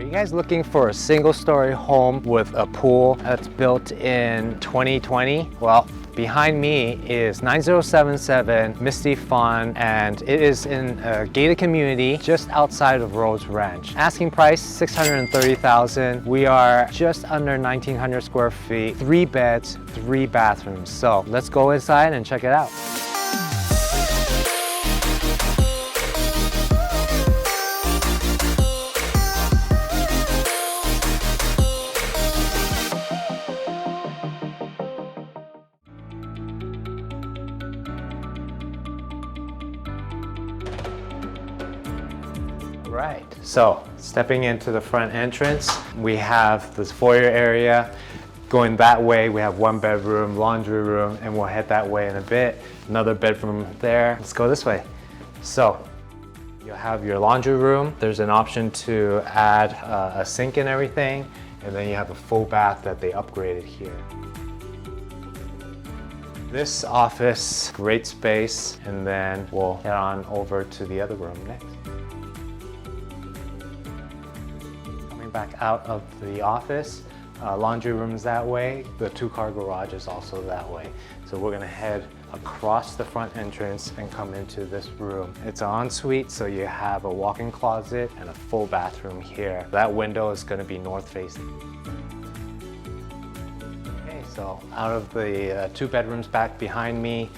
you guys looking for a single-story home with a pool that's built in 2020? Well, behind me is 9077 Misty Fawn, and it is in a gated community just outside of Rose Ranch. Asking price $630,000. We are just under 1,900 square feet, 3 beds, 3 bathrooms. So let's go inside and check it out. Right, so stepping into the front entrance, we have this foyer area. Going that way, we have 1 bedroom, laundry room, and we'll head that way in a bit. Another bedroom there. Let's go this way. So you'll have your laundry room. There's an option to add a sink and everything, and then you have a full bath that they upgraded here. This office, great space, and then we'll head on over to the other room next. Back out of the office, laundry room's that way, the 2-car garage is also that way. So we're gonna head across the front entrance and come into this room. It's an ensuite, so you have a walk-in closet and a full bathroom here. That window is gonna be north facing. Okay, so out of the 2 bedrooms back behind me,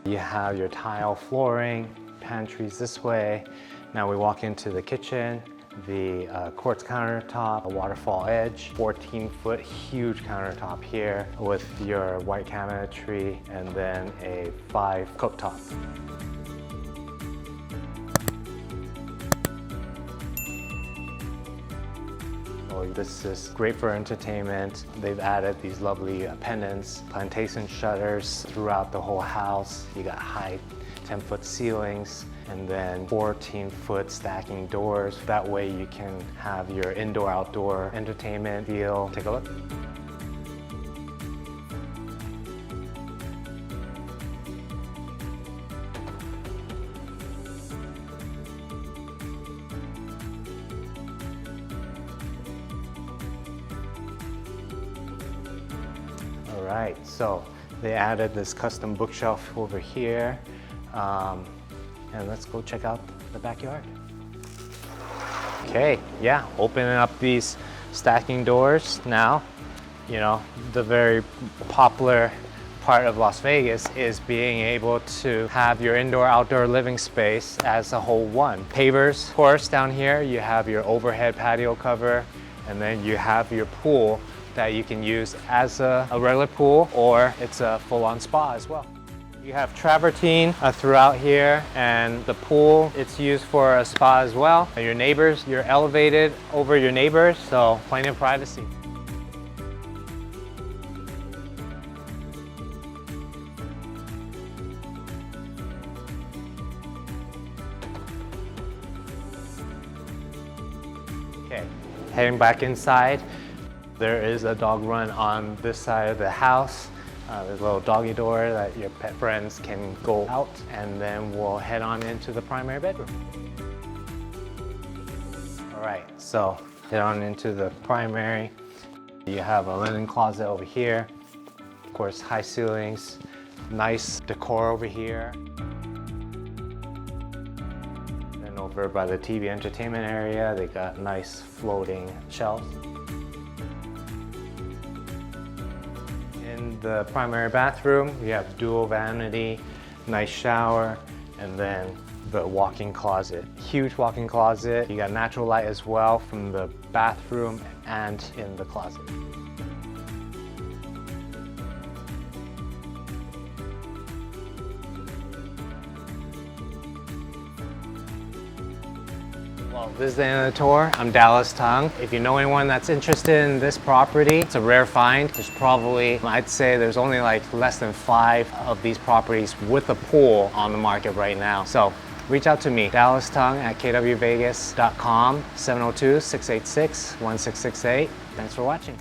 you have your tile flooring, pantries this way. Now we walk into the kitchen. The quartz countertop, a waterfall edge, 14-foot huge countertop here with your white cabinetry, and then a 5 cooktop. So this is great for entertainment. They've added these lovely pendants, plantation shutters throughout the whole house. You got high 10-foot ceilings, and then 14-foot stacking doors. That way you can have your indoor-outdoor entertainment feel. Take a look. All right, so they added this custom bookshelf over here. And let's go check out the backyard. Okay, yeah, opening up these stacking doors now. You know, the very popular part of Las Vegas is being able to have your indoor-outdoor living space as a whole one. Pavers, of course, down here, you have your overhead patio cover, and then you have your pool that you can use as a regular pool, or it's a full-on spa as well. You have travertine throughout here, and the pool, it's used for a spa as well. Your neighbors, you're elevated over your neighbors, so plenty of privacy. Okay, heading back inside. There is a dog run on this side of the house. There's a little doggy door that your pet friends can go out, and then we'll head on into the primary bedroom. All right, so head on into the primary. You have a linen closet over here. Of course, high ceilings, nice decor over here. Then over by the TV entertainment area, they got nice floating shelves. In the primary bathroom, we have dual vanity, nice shower, and then the walk-in closet. Huge walk-in closet. You got natural light as well from the bathroom and in the closet. Well, this is the end of the tour. I'm Dallas Tung. If you know anyone that's interested in this property, it's a rare find. There's probably, I'd say there's only like less than 5 of these properties with a pool on the market right now. So reach out to me, Dallas Tung at kwvegas.com, 702-686-1668. Thanks for watching.